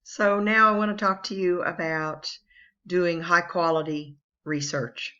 So now I want to talk to you about doing high quality research.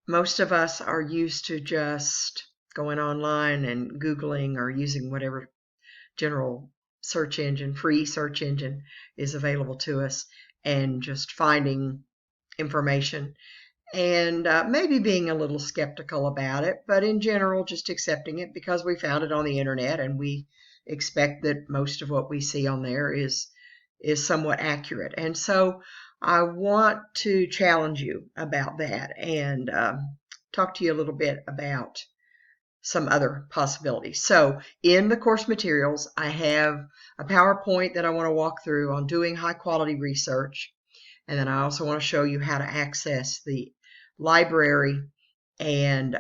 Most of us are used to just going online and Googling or using whatever general search engine, free search engine is available to us, and just finding information and maybe being a little skeptical about it, but in general just accepting it because we found it on the internet and we expect that most of what we see on there is somewhat accurate. And so I want to challenge you about that and talk to you a little bit about some other possibilities. So in the course materials, I have a PowerPoint that I want to walk through on doing high quality research. And then I also want to show you how to access the library and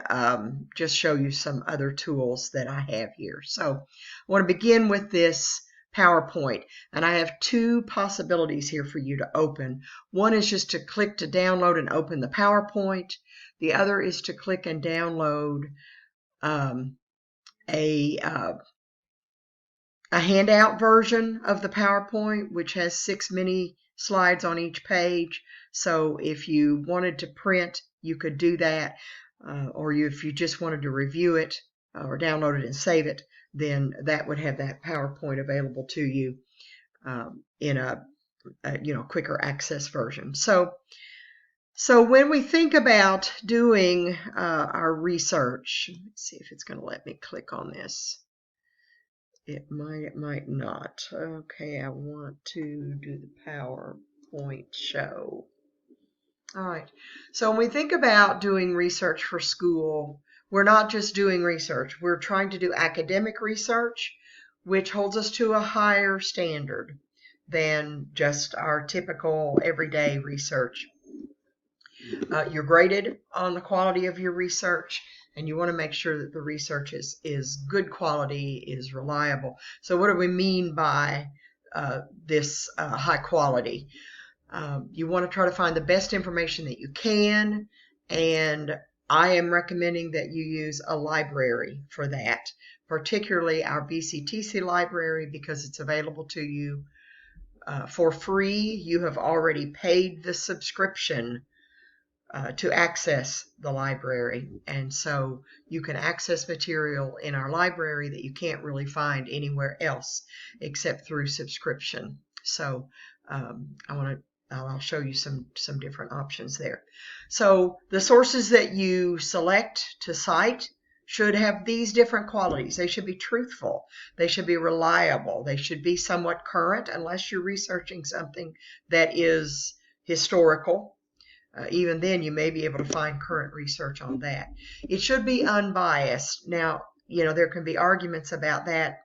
just show you some other tools that I have here. So I want to begin with this PowerPoint, and I have two possibilities here for you to open. One is just to click to download and open the PowerPoint. The other is to click and download a handout version of the PowerPoint, which has 6 mini slides on each page. So if you wanted to print, you could do that, or if you just wanted to review it or download it and save it, then that would have that PowerPoint available to you in a quicker access version. So when we think about doing our research, let's see if it's going to let me click on this. It might not. Okay, I want to do the PowerPoint show. All right, so when we think about doing research for school, we're not just doing research. We're trying to do academic research, which holds us to a higher standard than just our typical everyday research. You're graded on the quality of your research, and you want to make sure that the research is good quality, is reliable. So what do we mean by this high quality? You want to try to find the best information that you can, and I am recommending that you use a library for that, particularly our BCTC library, because it's available to you for free. You have already paid the subscription to access the library, and so you can access material in our library that you can't really find anywhere else except through subscription. So I'll show you some different options there. So the sources that you select to cite should have these different qualities. They should be truthful, they should be reliable, they should be somewhat current, unless you're researching something that is historical. Even then, you may be able to find current research on that. It should be unbiased. Now, there can be arguments about that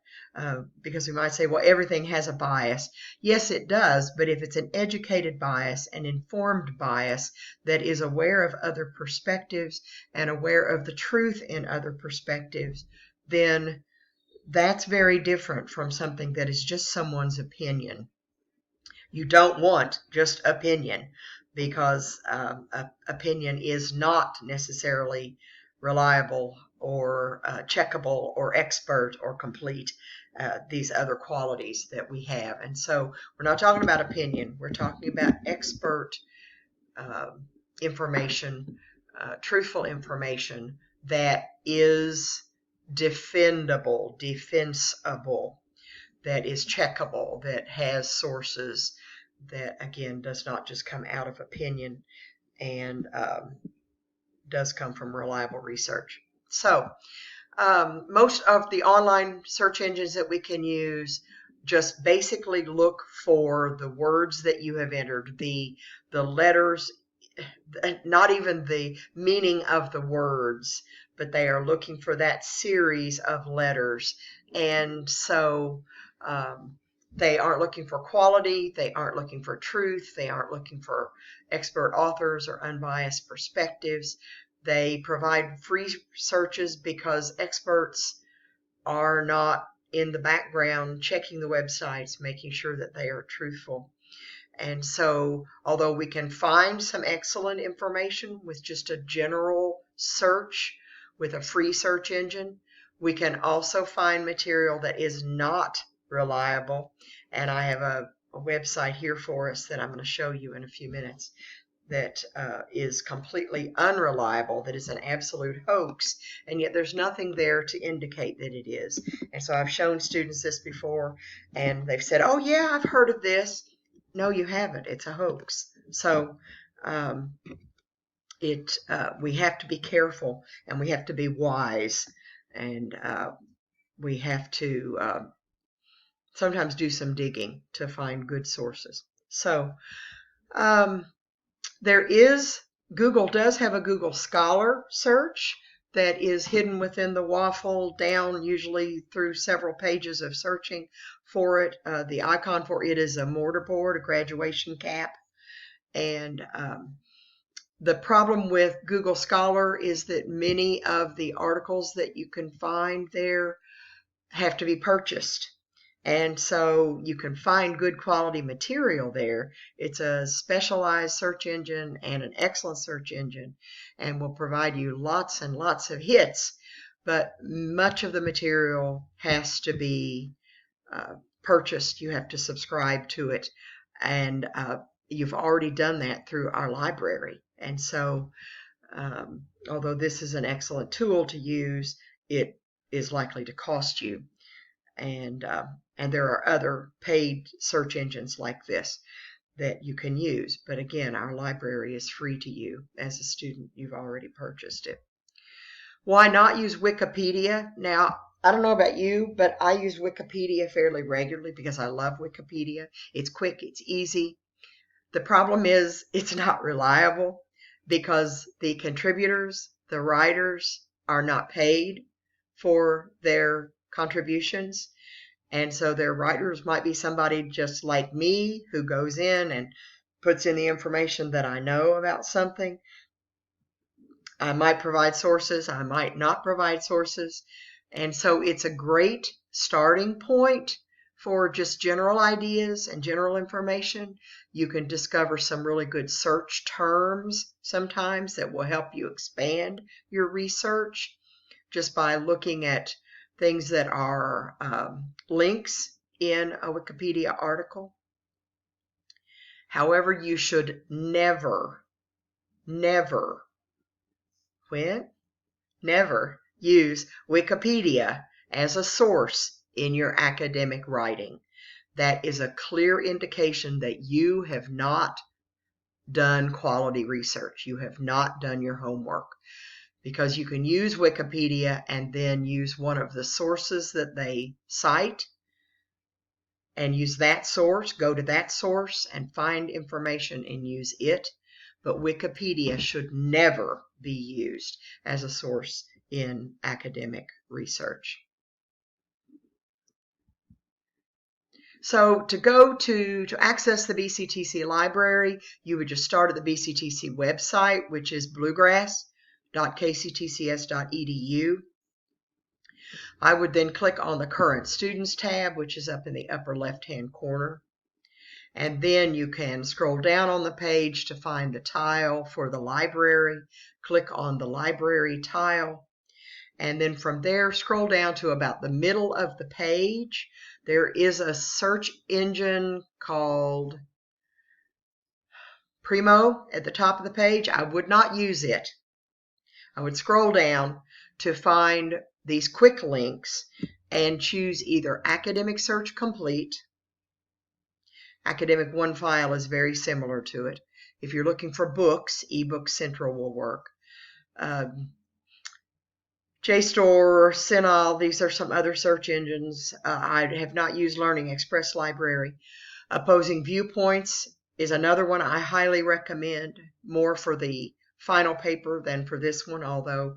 because we might say, well, everything has a bias. Yes, it does, but if it's an educated bias, an informed bias that is aware of other perspectives and aware of the truth in other perspectives, then that's very different from something that is just someone's opinion. You don't want just opinion, because opinion is not necessarily reliable or checkable or expert or complete, these other qualities that we have. And so we're not talking about opinion, we're talking about expert information, truthful information that is defensible, that is checkable, that has sources, that again does not just come out of opinion, and does come from reliable research. So most of the online search engines that we can use just basically look for the words that you have entered, the letters, not even the meaning of the words, but they are looking for that series of letters. And so they aren't looking for quality, they aren't looking for truth, they aren't looking for expert authors or unbiased perspectives. They provide free searches because experts are not in the background checking the websites, making sure that they are truthful. And so, although we can find some excellent information with just a general search with a free search engine, we can also find material that is not reliable. And I have a website here for us that I'm going to show you in a few minutes that is completely unreliable, that is an absolute hoax, and yet there's nothing there to indicate that it is. And so I've shown students this before, and they've said, oh yeah, I've heard of this. No, you haven't. It's a hoax. So we have to be careful, and we have to be wise, and we have to sometimes do some digging to find good sources. So Google does have a Google Scholar search that is hidden within the waffle down, usually through several pages of searching for it. The icon for it is a mortarboard, a graduation cap. And the problem with Google Scholar is that many of the articles that you can find there have to be purchased. And so you can find good quality material there. It's a specialized search engine and an excellent search engine, and will provide you lots and lots of hits. But much of the material has to be purchased. You have to subscribe to it. And you've already done that through our library. And so although this is an excellent tool to use, it is likely to cost you. And there are other paid search engines like this that you can use. But again, our library is free to you. As a student, you've already purchased it. Why not use Wikipedia? Now, I don't know about you, but I use Wikipedia fairly regularly because I love Wikipedia. It's quick, it's easy. The problem is it's not reliable because the contributors, the writers, are not paid for their contributions. And so their writers might be somebody just like me who goes in and puts in the information that I know about something. I might provide sources, I might not provide sources. And so it's a great starting point for just general ideas and general information. You can discover some really good search terms sometimes that will help you expand your research just by looking at things that are links in a Wikipedia article. However, you should never use Wikipedia as a source in your academic writing. That is a clear indication that you have not done quality research. You have not done your homework. Because you can use Wikipedia and then use one of the sources that they cite and use that source, go to that source and find information and use it. But Wikipedia should never be used as a source in academic research. So to access the BCTC library, you would just start at the BCTC website, which is bluegrass.kctcs.edu. I would then click on the Current Students tab, which is up in the upper left-hand corner. And then you can scroll down on the page to find the tile for the library. Click on the library tile. And then from there, scroll down to about the middle of the page. There is a search engine called Primo at the top of the page. I would not use it. I would scroll down to find these quick links and choose either Academic Search Complete. Academic One File is very similar to it. If you're looking for books, eBook Central will work. JSTOR, CINAHL, these are some other search engines. I have not used Learning Express Library. Opposing Viewpoints is another one I highly recommend, more for the final paper than for this one, although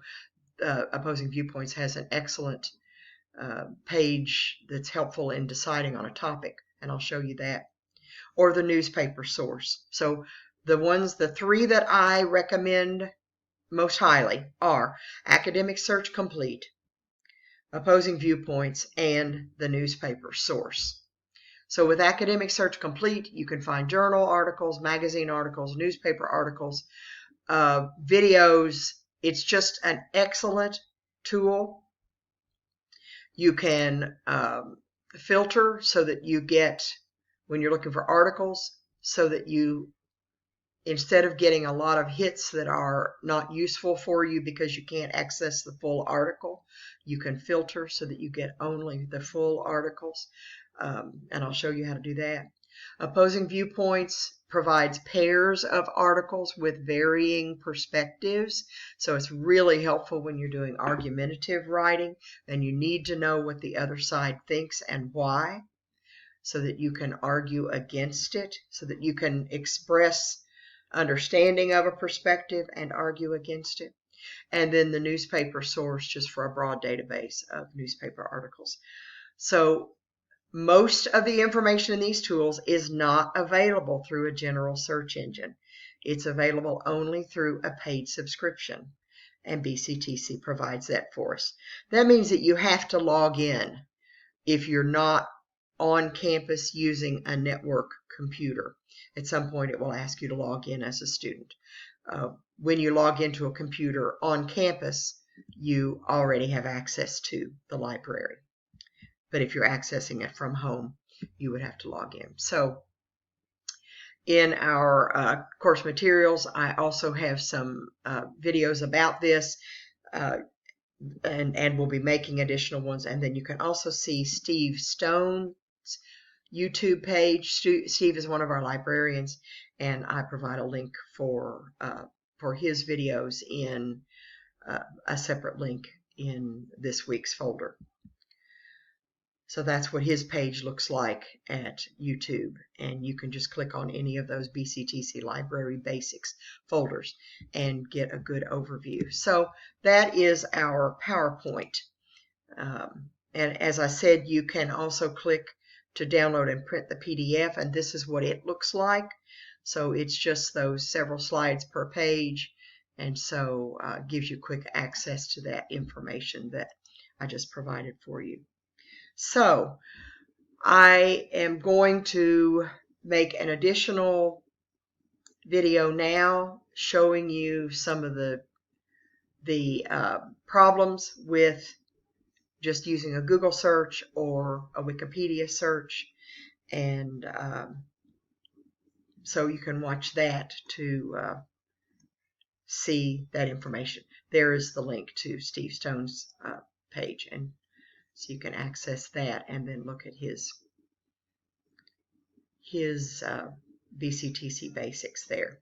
Opposing Viewpoints has an excellent page that's helpful in deciding on a topic, and I'll show you that. Or the newspaper source. So the three that I recommend most highly are Academic Search Complete, Opposing Viewpoints, and the newspaper source. So with Academic Search Complete, you can find journal articles, magazine articles, newspaper articles, videos. It's just an excellent tool. You can filter so that you get, when you're looking for articles, so that you, instead of getting a lot of hits that are not useful for you because you can't access the full article, you can filter so that you get only the full articles. And I'll show you how to do that. Opposing Viewpoints provides pairs of articles with varying perspectives. So it's really helpful when you're doing argumentative writing and you need to know what the other side thinks and why, so that you can argue against it, so that you can express understanding of a perspective and argue against it. And then the newspaper source, just for a broad database of newspaper articles. So most of the information in these tools is not available through a general search engine. It's available only through a paid subscription, and BCTC provides that for us. That means that you have to log in if you're not on campus using a network computer. At some point it will ask you to log in as a student. When you log into a computer on campus, you already have access to the library. But if you're accessing it from home, you would have to log in. So in our course materials, I also have some videos about this, and we'll be making additional ones. And then you can also see Steve Stone's YouTube page. Steve is one of our librarians, and I provide a link for his videos in a separate link in this week's folder. So that's what his page looks like at YouTube, and you can just click on any of those BCTC Library Basics folders and get a good overview. So that is our PowerPoint. And as I said, you can also click to download and print the PDF, and this is what it looks like. So it's just those several slides per page, and so gives you quick access to that information that I just provided for you. So I am going to make an additional video now showing you some of the problems with just using a Google search or a Wikipedia search, and so you can watch that to see that information. There is the link to Steve Stone's page, and so you can access that and then look at his BCTC basics there.